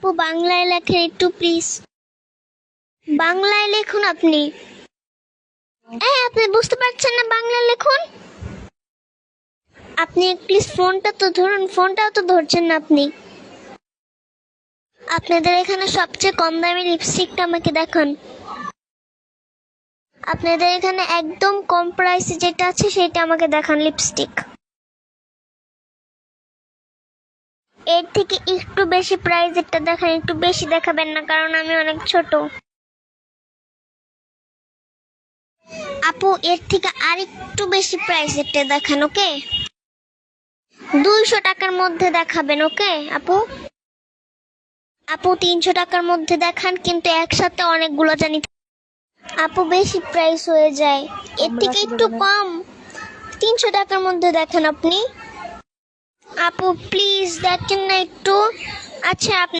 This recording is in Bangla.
আপু বাংলায় লেখেন একটু প্লিজ, বাংলায় লিখুন আপনি। আপনি বুঝতে পারছেন না, বাংলায় লিখুন। আপনি প্লিজ ফোনটা তো ধরুন, ফোনটাও তো ধরছেন না আপনি। আপনাদের এখানে সবচেয়ে কম দামি লিপস্টিকটা আমাকে দেখান। আপনাদের এখানে একদম কম প্রাইসে যেটা আছে সেটা আমাকে দেখান লিপস্টিক। এর থেকে একটু বেশি প্রাইসেরটা দেখান, একটু বেশি দেখাবেন না কারণ আমি অনেক ছোট। আপু এর থেকে আর একটু বেশি প্রাইসেরটা দেখান, ওকে? 200 টাকার মধ্যে দেখাবেন, ওকে আপু? আপু 300 টাকার মধ্যে দেখান, কিন্তু একসাথে অনেকগুলো জানি। আপু বেশি প্রাইস হয়ে যায়, এর থেকে একটু কম 300 টাকার মধ্যে দেখান আপনি। আপু প্লিজ দেখেন না একটু। আচ্ছা আপনি